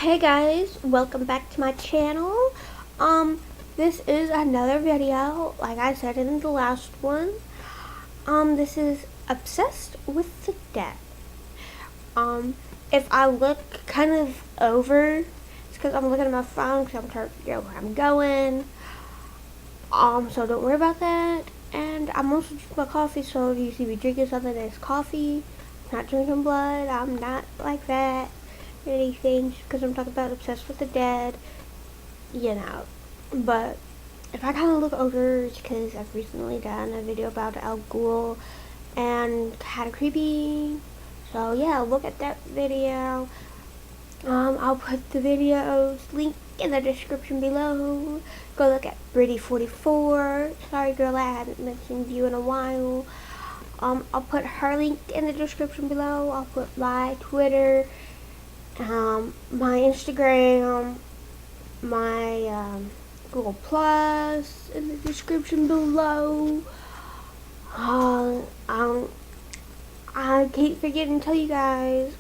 Hey guys, welcome back to my channel. This is another video, like I said in the last one. This is Obsessed with the Dead. If I look kind of over, it's because I'm looking at my phone because I'm trying to figure out where I'm going. So don't worry about that. And I'm also drinking my coffee, so if you see me drinking something that's coffee, not drinking blood, I'm not like that. Anything, just because I'm talking about Obsessed with the Dead, But if I kind of look over, it's because I've recently done a video about Al Ghul and kind of creepy. So yeah, look at that video. I'll put the video's link in the description below. Go look at Britty44. Sorry girl, I haven't mentioned you in a while. I'll put her link in the description below. I'll put my Twitter, my Instagram, my Google Plus in the description below. I keep forgetting to tell you guys,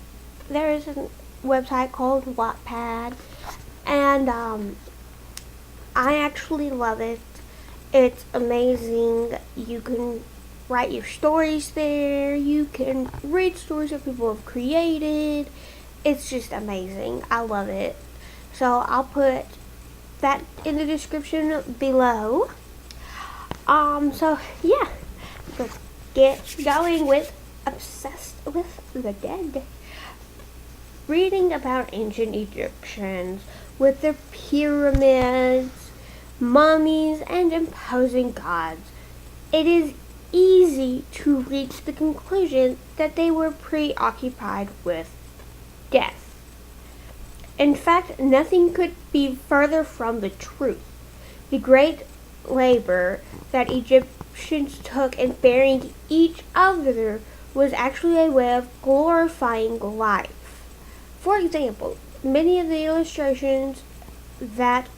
there is a website called Wattpad, and I actually love it. It's amazing. You can write your stories there. You can read stories that people have created. It's just amazing. I love it. So I'll put that in the description below. So yeah, let's get going with Obsessed with the Dead. Reading about ancient Egyptians with their pyramids, mummies, and imposing gods, it is easy to reach the conclusion that they were preoccupied with death. In fact, nothing could be further from the truth. The great labor that Egyptians took in burying each other was actually a way of glorifying life. For example, many of the illustrations that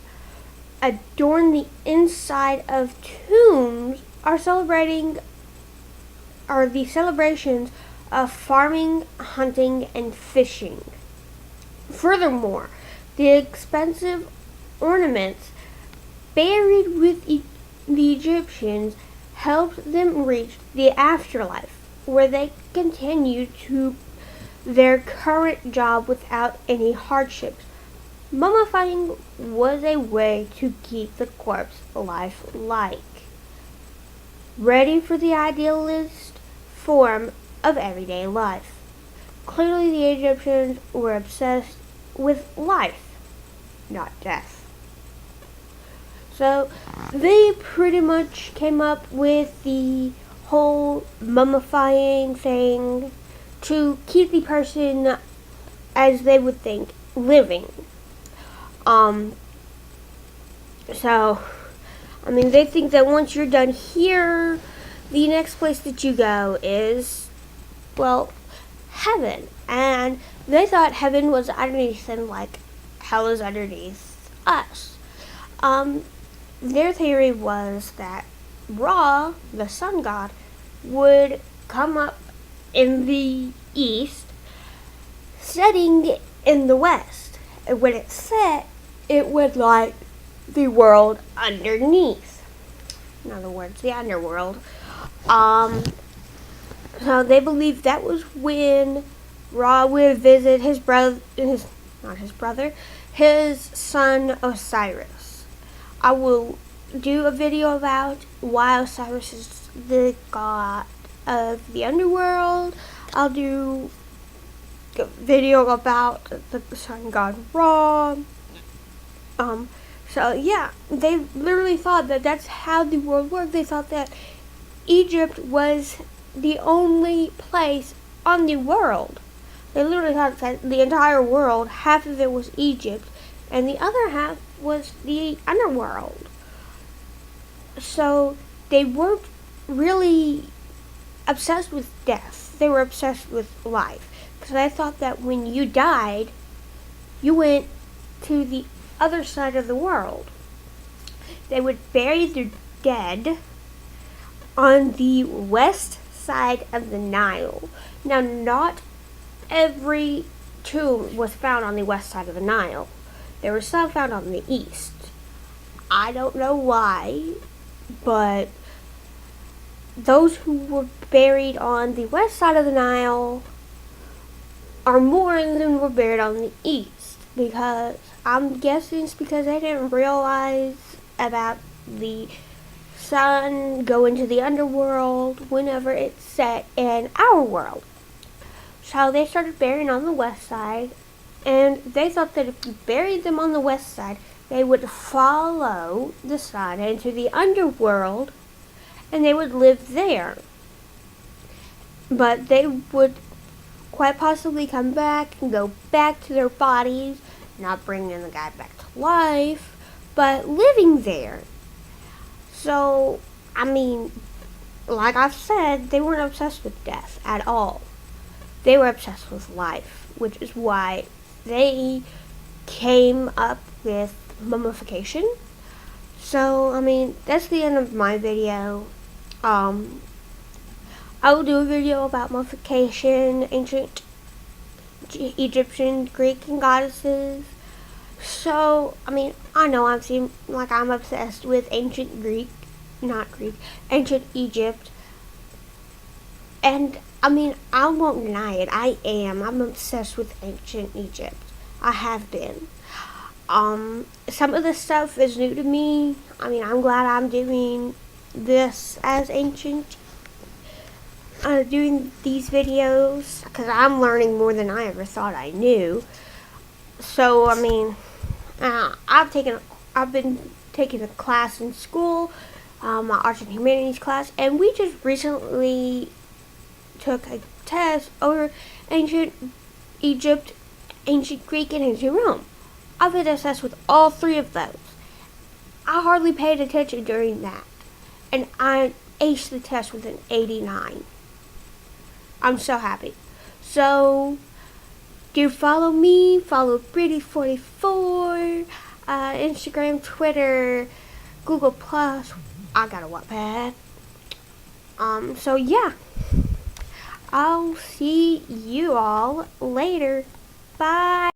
adorn the inside of tombs are the celebrations of farming, hunting, and fishing. Furthermore, the expensive ornaments buried with the Egyptians helped them reach the afterlife, where they continued to their current job without any hardships. Mummifying was a way to keep the corpse lifelike, ready for the idealist form of everyday life. Clearly, the Egyptians were obsessed with life, not death. So, they pretty much came up with the whole mummifying thing to keep the person, as they would think, living. They think that once you're done here, the next place that you go is, well, heaven. And they thought heaven was underneath them, like hell is underneath us. Their theory was that Ra, the sun god, would come up in the east, setting in the west. And when it set, it would light the world underneath. In other words, the underworld. So they believed that was when Ra would visit his son Osiris. I will do a video about why Osiris is the god of the underworld. I'll do a video about the sun god Ra. So yeah, they literally thought that that's how the world worked. They thought that Egypt was the only place on the world. They literally thought that the entire world, half of it was Egypt, and the other half was the underworld. So they weren't really obsessed with death. They were obsessed with life. Because I thought that when you died, you went to the other side of the world. They would bury their dead on the west side of the Nile. Now, not every tomb was found on the west side of the Nile. There were some found on the east. I don't know why, but those who were buried on the west side of the Nile are more than were buried on the east, because I'm guessing it's because they didn't realize about the sun going to the underworld whenever it's set in our world. So they started burying on the west side, and they thought that if you buried them on the west side, they would follow the sun into the underworld, and they would live there. But they would quite possibly come back and go back to their bodies, not bringing the guy back to life, but living there. So, I mean, like I've said, they weren't obsessed with death at all. They were obsessed with life, which is why they came up with mummification. So, I mean, that's the end of my video. I will do a video about mummification, ancient Egyptian, Greek, and goddesses. So, I mean, I know I seem like I'm obsessed with ancient ancient Egypt. And, I mean, I won't deny it. I'm obsessed with ancient Egypt. I have been. Some of the stuff is new to me. I mean, I'm glad I'm doing this as ancient. Doing these videos, because I'm learning more than I ever thought I knew. So, I mean, I've been taking a class in school, my Arts and Humanities class, and we just recently took a test over ancient Egypt, ancient Greek, and ancient Rome. I've been obsessed with all three of those. I hardly paid attention during that, and I aced the test with an 89. I'm so happy. So, do follow me, follow Pretty44, Instagram, Twitter, Google+. I got a Wattpad. So yeah. I'll see you all later. Bye.